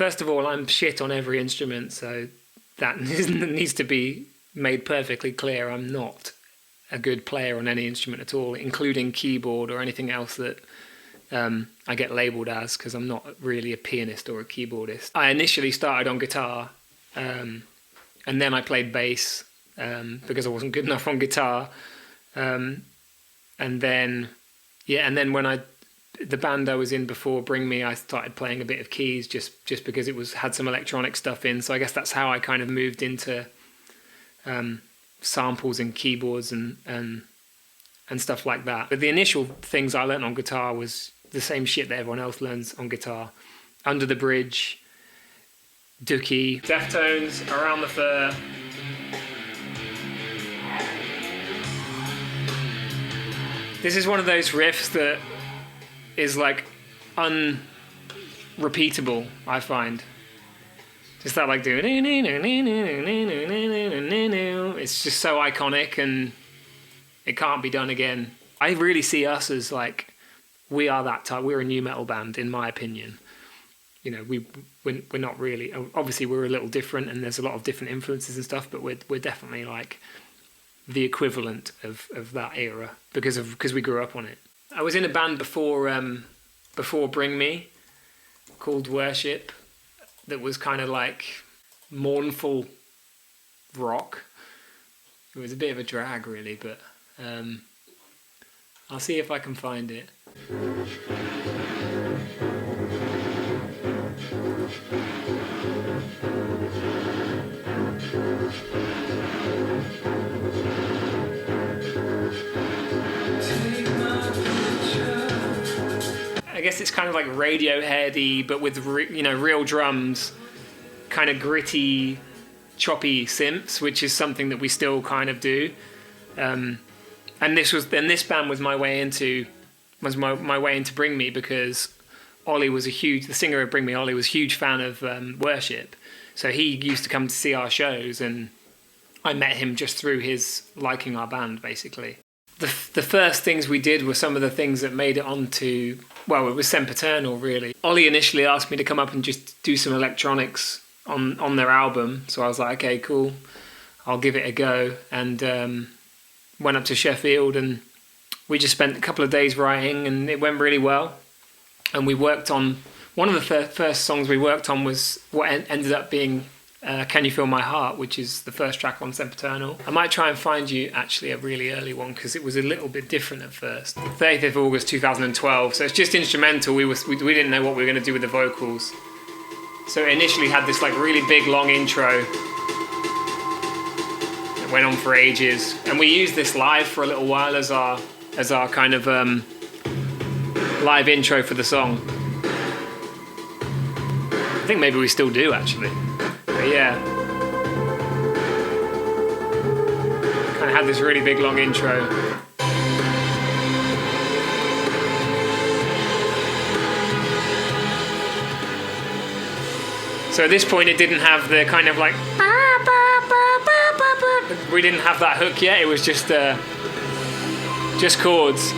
First of all, I'm shit on every instrument, so that needs to be made perfectly clear. I'm not a good player on any instrument at all, including keyboard or anything else that I get labelled as, because I'm not really a pianist or a keyboardist. I initially started on guitar, and then I played bass because I wasn't good enough on guitar. And then when the band I was in before Bring Me, I started playing a bit of keys just because it had some electronic stuff in. So I guess that's how I kind of moved into samples and keyboards and stuff like that. But the initial things I learned on guitar was the same shit that everyone else learns on guitar: Under the Bridge, Dookie, Deftones, Around the Fur. This is one of those riffs that is like unrepeatable, I find. Just that like doing, it's just so iconic and it can't be done again. I really see us as like, we are that type. We're a new metal band, in my opinion. You know, we're not really, obviously we're a little different and there's a lot of different influences and stuff, but we're definitely like the equivalent of that era because we grew up on it. I was in a band before Bring Me called Worship that was kind of like mournful rock. It was a bit of a drag really, but I'll see if I can find it. I guess it's kind of like Radiohead-y, but with real drums, kind of gritty, choppy synths, which is something that we still kind of do. And this band was my way into Bring Me, because Ollie was the singer of Bring Me. Ollie was a huge fan of Worship, so he used to come to see our shows, and I met him just through his liking our band, basically. The first things we did were some of the things that made it onto, well, it was Sempiternal, really. Ollie initially asked me to come up and just do some electronics on their album, so I was like, okay, cool, I'll give it a go, and went up to Sheffield, and we just spent a couple of days writing, and it went really well. And we worked on, one of the first songs we worked on was what ended up being Can You Feel My Heart, which is the first track on Sempiternal. I might try and find you actually a really early one, because it was a little bit different at first. 30th of August 2012, so it's just instrumental. We didn't know what we were going to do with the vocals. So it initially had this like really big long intro that went on for ages, and we used this live for a little while as our kind of live intro for the song. I think maybe we still do actually. But yeah, kind of had this really big long intro. So at this point it didn't have the kind of like, we didn't have that hook yet. It was just chords.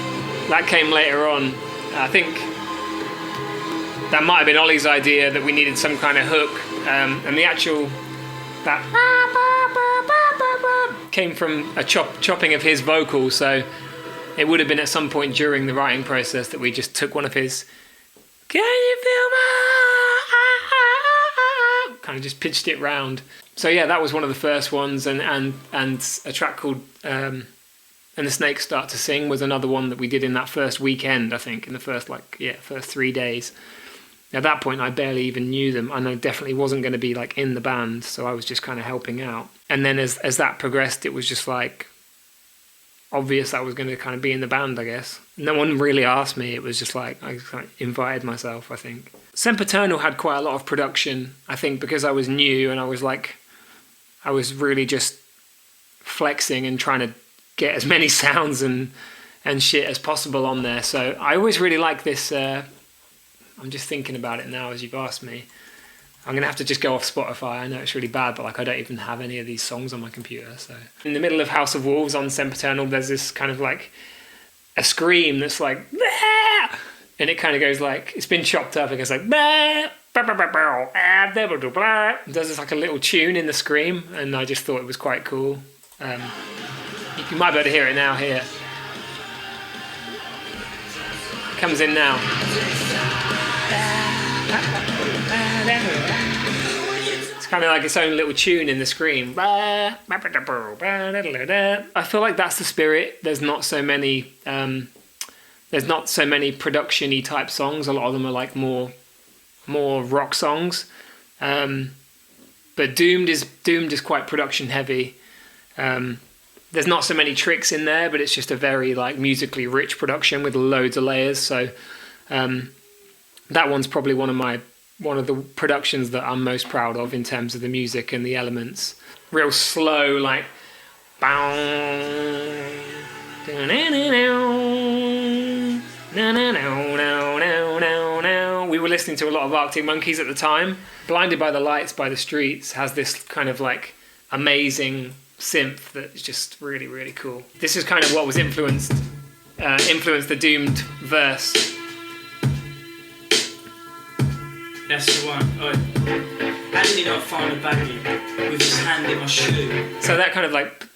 That came later on. I think that might have been Ollie's idea, that we needed some kind of hook, and the actual that came from a chopping of his vocals. So it would have been at some point during the writing process that we just took one of his "Can you feel my," kind of just pitched it round. So yeah, that was one of the first ones, and a track called And the Snakes Start to Sing was another one that we did in that first weekend, I think, in the first 3 days. At that point, I barely even knew them, and I definitely wasn't going to be like in the band, so I was just kind of helping out. And then as that progressed, it was just like obvious I was going to kind of be in the band, I guess. No one really asked me. It was just like I kind of invited myself, I think. Sempiternal had quite a lot of production, I think, because I was new and I was really just flexing and trying to get as many sounds and shit as possible on there. So I always really like this. I'm just thinking about it now as you've asked me. I'm gonna have to just go off Spotify. I know it's really bad, but like I don't even have any of these songs on my computer. So in the middle of House of Wolves on Sempiternal, there's this kind of like a scream that's like, "Bah!" And it kind of goes like, it's been chopped up. It goes like, "Bah!" Does this like a little tune in the scream, and I just thought it was quite cool. You might be able to hear it now here. It comes in now. It's kind of like its own little tune in the scream. I feel like that's the spirit. There's not so many production-y type songs. A lot of them are like more rock songs. But Doomed is quite production heavy. There's not so many tricks in there, but it's just a very like musically rich production with loads of layers. So that one's probably one of the productions that I'm most proud of in terms of the music and the elements. Real slow, like we were listening to a lot of Arctic Monkeys at the time. Blinded by the Lights by the Streets has this kind of like amazing synth that's just really, really cool. This is kind of what was influenced the Doomed verse. That's the one. Oh. How did he not find a baggie with his hand in my shoe? So that kind of like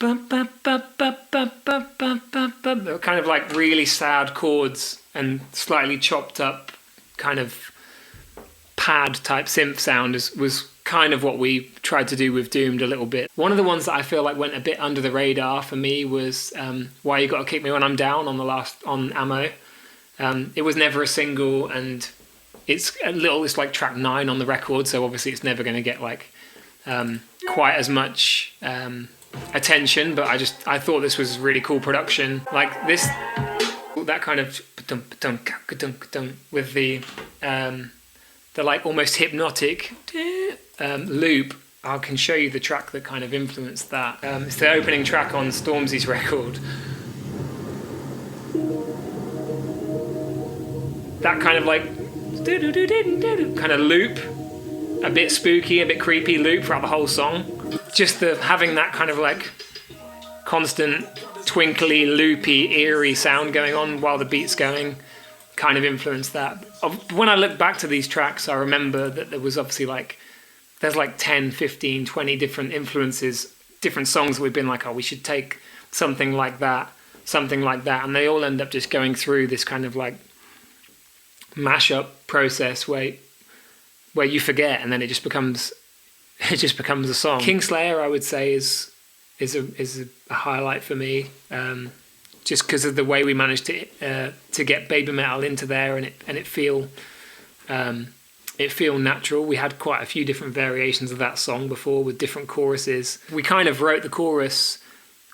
kind of like really sad chords and slightly chopped up kind of pad type synth sound was kind of what we tried to do with Doomed a little bit. One of the ones that I feel like went a bit under the radar for me was Why You Gotta Kick Me When I'm Down on Ammo. It was never a single, and it's like track 9 on the record, so obviously it's never going to get like quite as much attention, but I thought this was really cool production. Like this, that kind of with the like almost hypnotic loop. I can show you the track that kind of influenced that. It's the opening track on Stormzy's record. That kind of like kind of loop, a bit spooky, a bit creepy loop throughout the whole song. Just having that kind of like constant twinkly, loopy, eerie sound going on while the beat's going kind of influenced that. When I look back to these tracks, I remember that there was obviously like, there's like 10, 15, 20 different influences, different songs that we've been like, oh, we should take something like that, and they all end up just going through this kind of like mashup process where you forget, and then it just becomes a song. Kingslayer, I would say, is a highlight for me, just because of the way we managed to get baby metal into there, and it feel natural. We had quite a few different variations of that song before with different choruses. We kind of wrote the chorus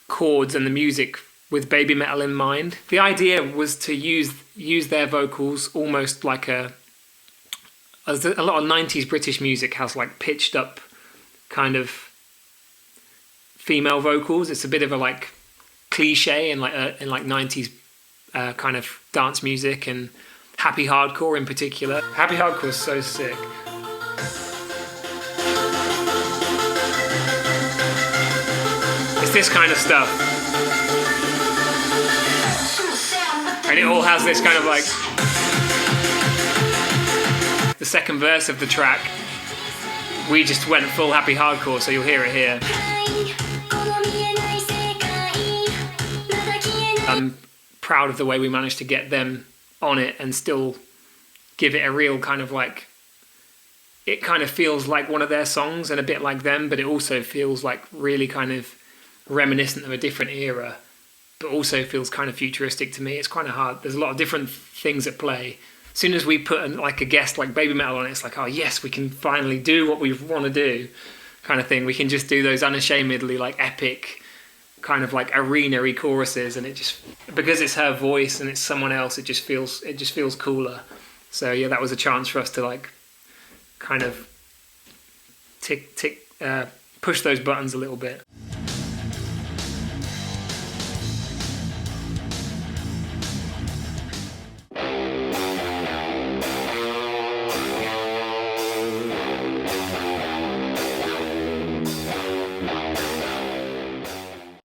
chords and the music with baby metal in mind. The idea was to use their vocals almost like a lot of 90s British music has like pitched up kind of female vocals. It's a bit of a like cliche in like 90s kind of dance music, and happy hardcore in particular. Happy hardcore is so sick. It's this kind of stuff. And it all has this kind of like, the second verse of the track, we just went full happy hardcore, so you'll hear it here. I'm proud of the way we managed to get them on it and still give it a real kind of like, it kind of feels like one of their songs and a bit like them, but it also feels like really kind of reminiscent of a different era, but also feels kind of futuristic to me. It's kind of hard. There's a lot of different things at play. As soon as we put like a guest like baby metal on it, it's like, oh yes, we can finally do what we want to do, kind of thing. We can just do those unashamedly like epic kind of like arena-y choruses, and it just, because it's her voice and it's someone else, it just feels cooler. So yeah, that was a chance for us to like kind of push those buttons a little bit.